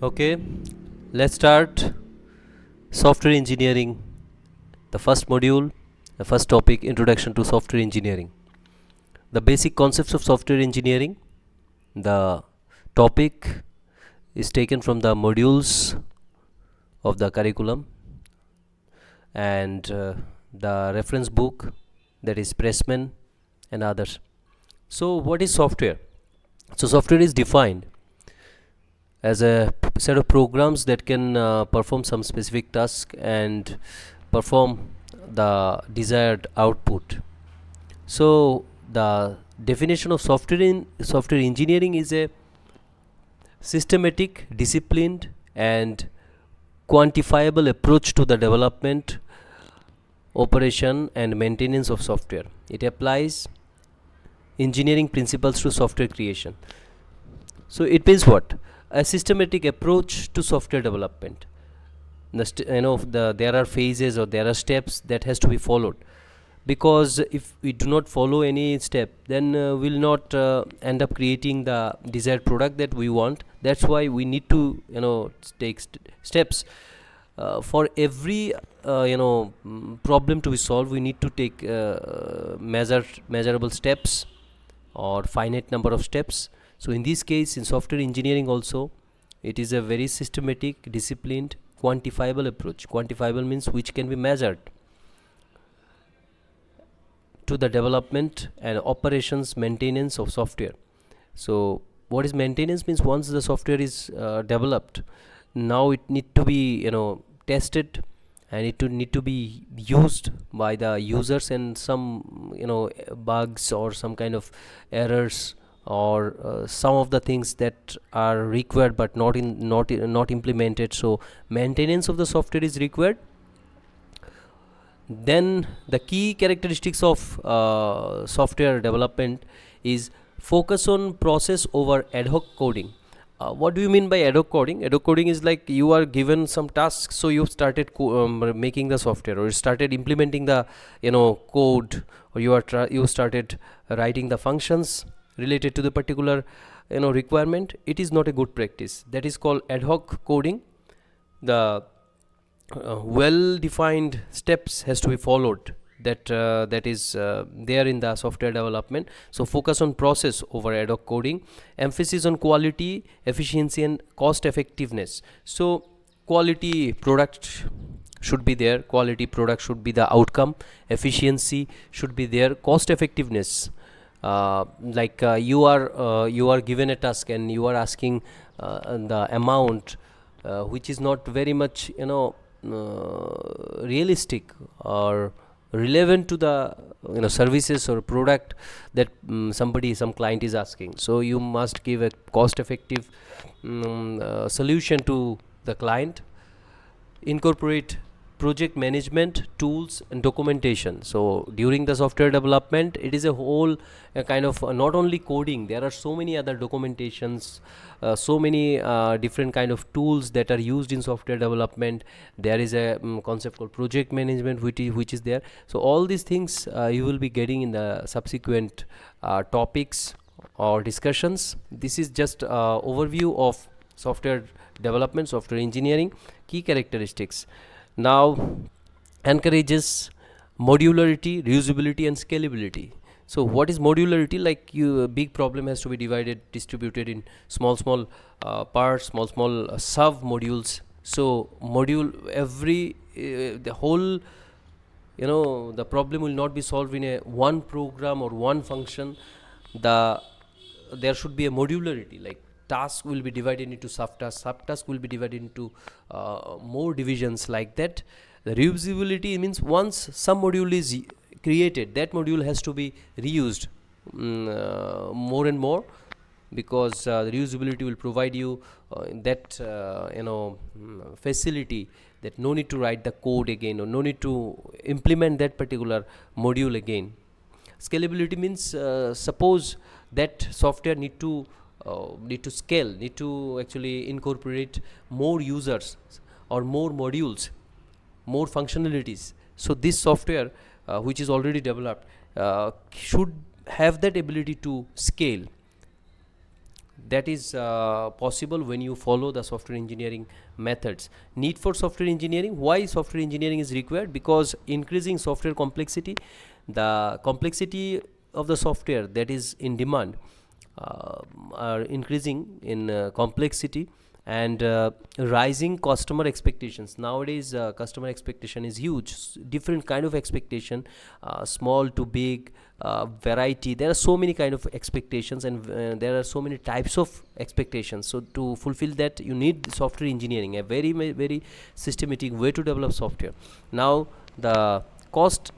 Okay, let's start software engineering. The first module, the first topic, introduction to software engineering. The basic concepts of software engineering. The topic is taken from the modules of the curriculum and the reference book, that is Pressman and others. So, what is software? So, software is defined as a set of programs that can perform some specific task and perform the desired output. So the definition of software engineering is a systematic, disciplined and quantifiable approach to the development, operation and maintenance of software. It applies engineering principles to software creation. So it means what? A systematic approach to software development. There are phases or there are steps that has to be followed, because if we do not follow any step, then we'll not end up creating the desired product that we want. That's why we need to take steps for every problem to be solved. We need to take measurable steps or finite number of steps. So in this case, in software engineering also, it is a very systematic, disciplined, quantifiable approach. Quantifiable means which can be measured to the development and operations, maintenance of software. So what is maintenance? Means once the software is developed, now it need to be tested, and it need to be used by the users, and some bugs or some kind of errors or some of the things that are required but not implemented. So maintenance of the software is required. Then the key characteristics of software development is focus on process over ad hoc coding. What do you mean by ad hoc coding? Ad hoc coding is like you are given some tasks, so you started making the software, or you started implementing the code, or you started writing the functions related to the particular requirement. It is not a good practice. That is called ad hoc coding. The well defined steps has to be followed, that is there in the software development. So focus on process over ad hoc coding, emphasis on quality, efficiency and cost effectiveness. So quality product should be there, quality product should be the outcome, efficiency should be there, cost effectiveness, you are given a task and you are asking the amount which is not very much realistic or relevant to the services or product that some client is asking. So you must give a cost effective solution to the client. Incorporate project management tools and documentation. So during the software development, it is a whole kind of not only coding, there are so many other documentations, so many different kind of tools that are used in software development. There is a concept called project management which is there. So all these things you will be getting in the subsequent topics or discussions. This is just overview of software development, software engineering, key characteristics. Now encourages modularity, reusability and scalability. So what is modularity? Like a big problem has to be distributed in small parts, small sub modules. So the whole the problem will not be solved in a one program or one function. There should be a modularity, like task will be divided into subtask will be divided into more divisions, like that. The reusability means once some module is created, that module has to be reused more and more, because the reusability will provide you that facility, that no need to write the code again, or no need to implement that particular module again. Scalability means suppose that software need to scale, need to actually incorporate more users or more modules, more functionalities. So this software which is already developed should have that ability to scale. That is possible when you follow the software engineering methods. Need for software engineering. Why software engineering is required? Because increasing software complexity, the complexity of the software that is in demand uh, are increasing in complexity, and rising customer expectations. Nowadays customer expectation is huge. Different kind of expectation, small to big, variety. There are so many kind of expectations, and there are so many types of expectations. So to fulfill that, you need software engineering, a very systematic way to develop software. Now the cost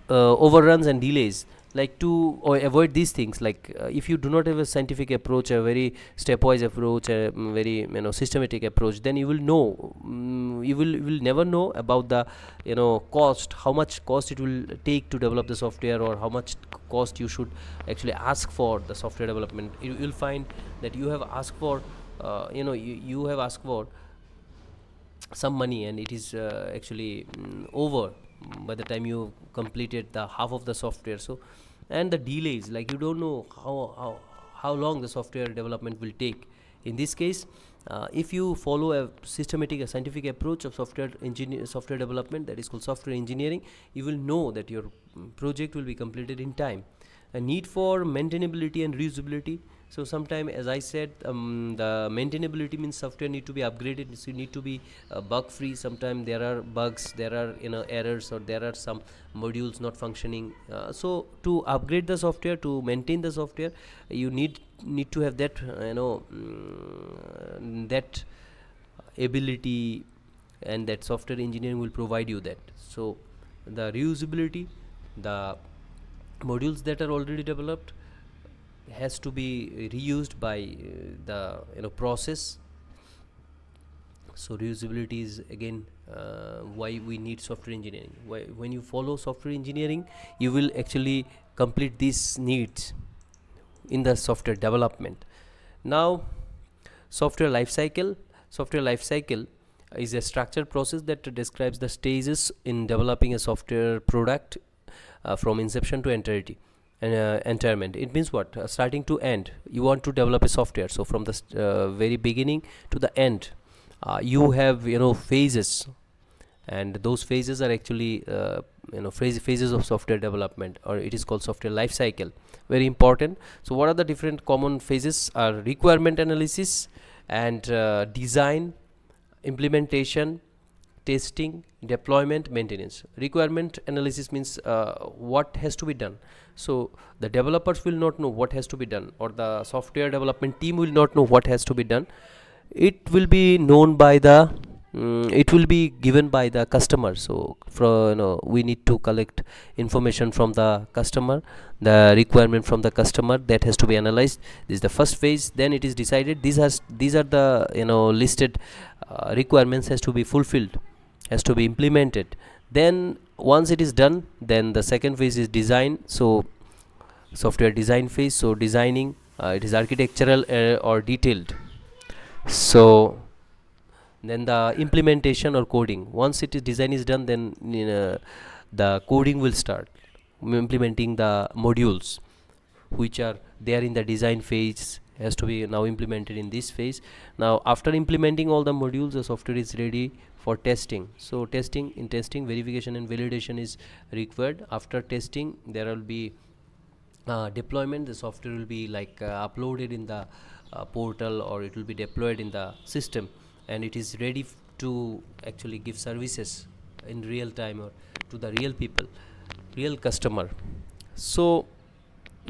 overruns and delays, like to or avoid these things, like if you do not have a scientific approach, a very stepwise approach, a very systematic approach, then you will know, you will never know about the cost, how much cost it will take to develop the software, or how much cost you should actually ask for the software development. You will find that you have asked for you have asked for some money, and it is actually over by the time you completed the half of the software. So, and the delays, like you don't know how long the software development will take. In this case, if you follow a systematic, a scientific approach of software development, that is called software engineering, you will know that your project will be completed in time. A need for maintainability and reusability. So sometime, as I said, the maintainability means software need to be upgraded, so you need to be bug free. Sometimes there are bugs, there are errors, or there are some modules not functioning. So to upgrade the software, to maintain the software, you need to have that that ability, and that software engineering will provide you that. So the reusability, the modules that are already developed has to be reused by the process. So reusability is again why we need software engineering. When you follow software engineering, you will actually complete these needs in the software development. Now, software lifecycle. Software lifecycle is a structured process that describes the stages in developing a software product, from inception to entertainment. It means what? Starting to end. You want to develop a software, so from the very beginning to the end, you have phases, and those phases are actually phases of software development, or it is called software life cycle. Very important. So what are the different common phases? Are requirement analysis, and design, implementation, testing, deployment, maintenance. Requirement analysis means what has to be done. So the developers will not know what has to be done, or the software development team will not know what has to be done. It will be known by the it will be given by the customer. So we need to collect information from the customer, the requirement from the customer, that has to be analyzed. This is the first phase. Then it is decided, these are the listed requirements has to be fulfilled, has to be implemented. Then once it is done, then the second phase is design. So software design phase. So designing, it is architectural or detailed. So then the implementation or coding. Once it is design is done, then the coding will start, implementing the modules which are there in the design phase, has to be now implemented in this phase. Now after implementing all the modules, the software is ready for testing. So testing, verification and validation is required. After testing, there will be deployment. The software will be like uploaded in the portal, or it will be deployed in the system, and it is ready to actually give services in real time, or to the real people, real customer. So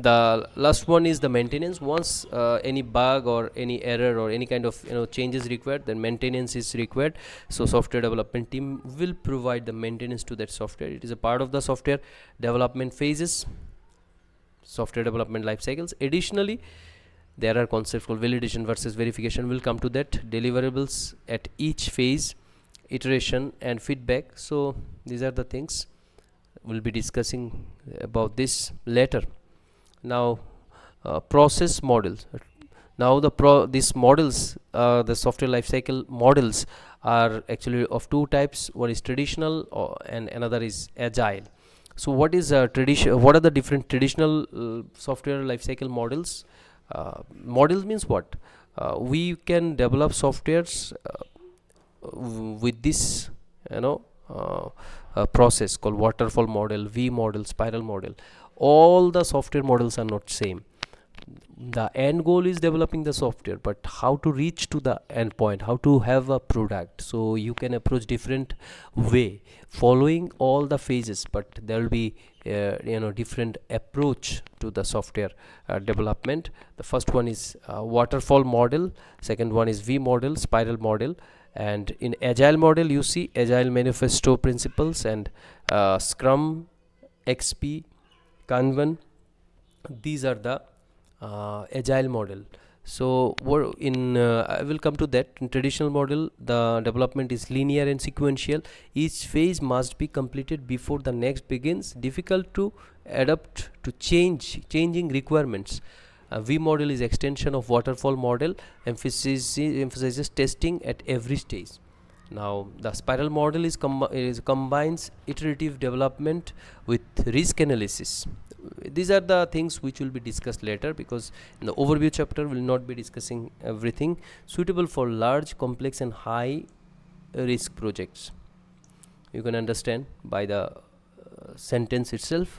the last one is the maintenance. Once any bug or any error or any kind of changes required, then maintenance is required. So software development team will provide the maintenance to that software. It is a part of the software development phases, software development life cycles. Additionally, there are concepts called validation versus verification. We'll come to that. Deliverables at each phase, iteration and feedback. So these are the things we'll be discussing about this later. Now process models. Now these models, the software lifecycle models, are actually of two types. One is traditional, and another is agile. So what is tradition? What are the different traditional software lifecycle models? Models means what? We can develop softwares with this, you know, process called waterfall model, V model, spiral model. All the software models are not same. The end goal is developing the software, but how to reach to the end point, how to have a product, so you can approach different way following all the phases, but there will be different approach to the software development. The first one is waterfall model, second one is V model, spiral model, and in agile model you see agile manifesto principles and scrum, XP, Kanban. These are the agile model. So I will come to that. In traditional model, the development is linear and sequential. Each phase must be completed before the next begins. Difficult to adapt to changing requirements. V model is extension of waterfall model, emphasizes testing at every stage. Now the spiral model is combines iterative development with risk analysis. These are the things which will be discussed later, because in the overview chapter we will not be discussing everything. Suitable for large, complex and high risk projects. You can understand by the sentence itself.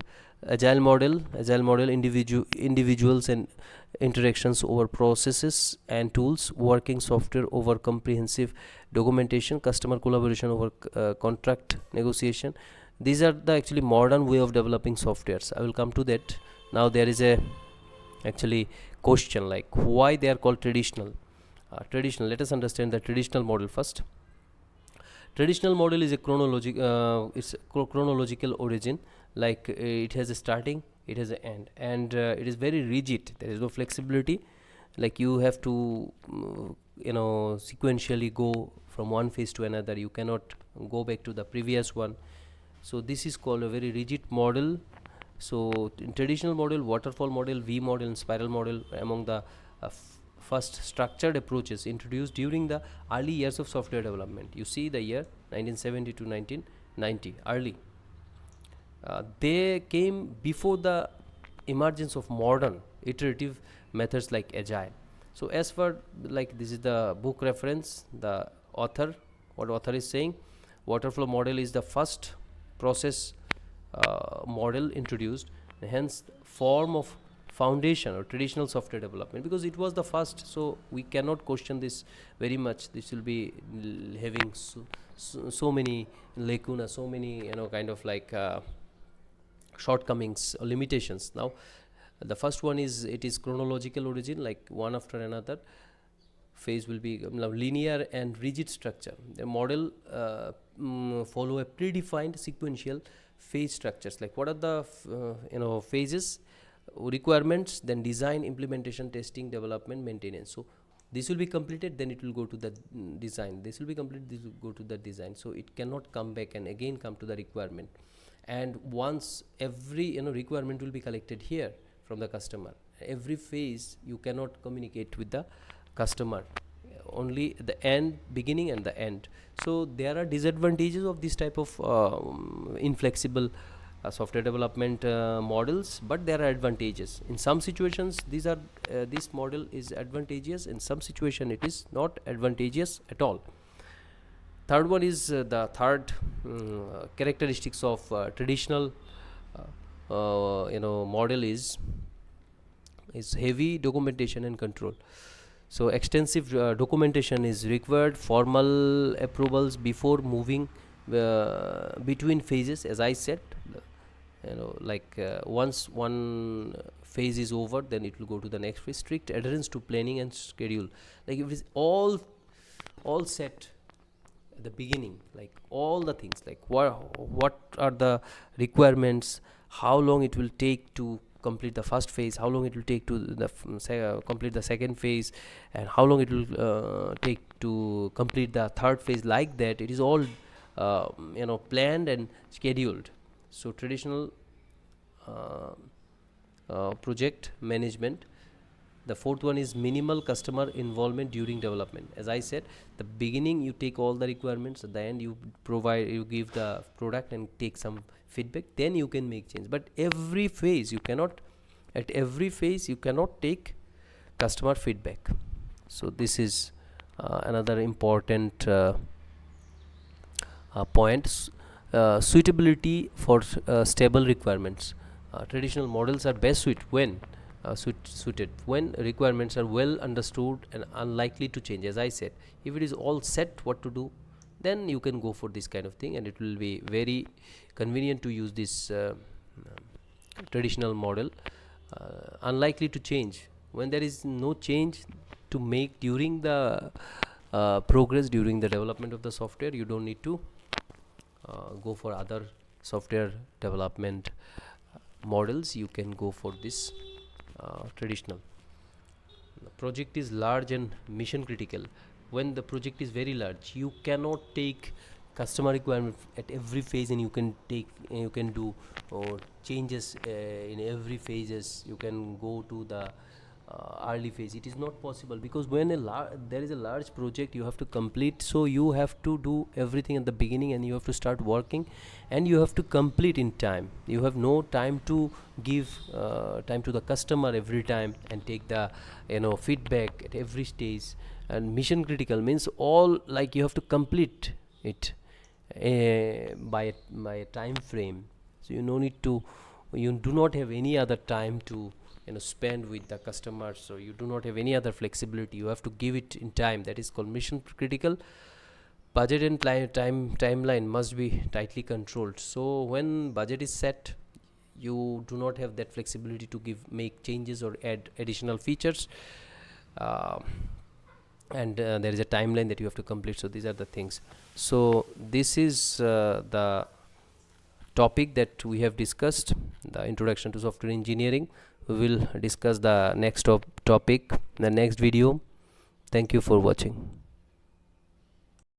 Agile model individuals and interactions over processes and tools, working software over comprehensive documentation, customer collaboration over contract negotiation. These are the actually modern way of developing softwares. I will come to that. Now there is a actually question like why they are called traditional. Traditional, let us understand the traditional model first. Traditional model is a chronological origin, like it has a starting, it has an end, and it is very rigid. There is no flexibility, like you have to sequentially go from one phase to another. You cannot go back to the previous one. So this is called a very rigid model. So in traditional model, waterfall model, V model and spiral model among the first structured approaches introduced during the early years of software development. You see the year 1970 to 1990, early. They came before the emergence of modern iterative methods like agile. So as for, like, this is the book reference, the author, what author is saying, waterfall model is the first process model introduced, hence form of foundation or traditional software development, because it was the first. So we cannot question this very much. This will be having so many lacunas, so many kind of like shortcomings or limitations. Now the first one is, it is chronological origin, like one after another. Phase will be linear and rigid structure. The model follow a predefined sequential phase structures, like what are the phases, requirements, then design, implementation, testing, development, maintenance. So this will be completed, then it will go to the design. This will be completed, this will go to the design. So it cannot come back and again come to the requirement. And once every requirement will be collected here from the customer, every phase you cannot communicate with the customer, only the end, beginning and the end. So there are disadvantages of this type of inflexible software development models, but there are advantages. In some situations this model is advantageous, in some situation it is not advantageous at all. Third one is the third characteristics of traditional model is heavy documentation and control. So extensive documentation is required, formal approvals before moving between phases. As I said, once one phase is over, then it will go to the next phase. Strict adherence to planning and schedule, like if it's all set at the beginning, like all the things, like what are the requirements, how long it will take to complete the first phase, how long it will take to complete the second phase, and how long it will take to complete the third phase. Like that, it is all planned and scheduled. So traditional project management. The fourth one is minimal customer involvement during development. As I said, the beginning you take all the requirements, at the end you give the product and take some feedback, then you can make change. But at every phase you cannot take customer feedback. So this is another important point. Suitability for stable requirements. Traditional models are best suited when requirements are well understood and unlikely to change. As I said, if it is all set what to do, then you can go for this kind of thing, and it will be very convenient to use this traditional model. Unlikely to change, when there is no change to make during the progress, during the development of the software, you don't need to go for other software development models. You can go for this traditional. The project is large and mission critical. When the project is very large, you cannot take customer requirement at every phase, and you can do changes in every phases. You can go to the early phase. It is not possible, because when there is a large project you have to complete, so you have to do everything at the beginning, and you have to start working, and you have to complete in time. You have no time to give time to the customer every time and take the feedback at every stage. And mission critical means all, like, you have to complete it by a time frame. So you do not have any other time to spend with the customer, so you do not have any other flexibility. You have to give it in time. That is called mission critical. Budget and timeline must be tightly controlled. So when budget is set, you do not have that flexibility to make changes or add additional features, and there is a timeline that you have to complete. So these are the things. So this is the topic that we have discussed, the introduction to software engineering. We will discuss the next topic in the next video. Thank you for watching.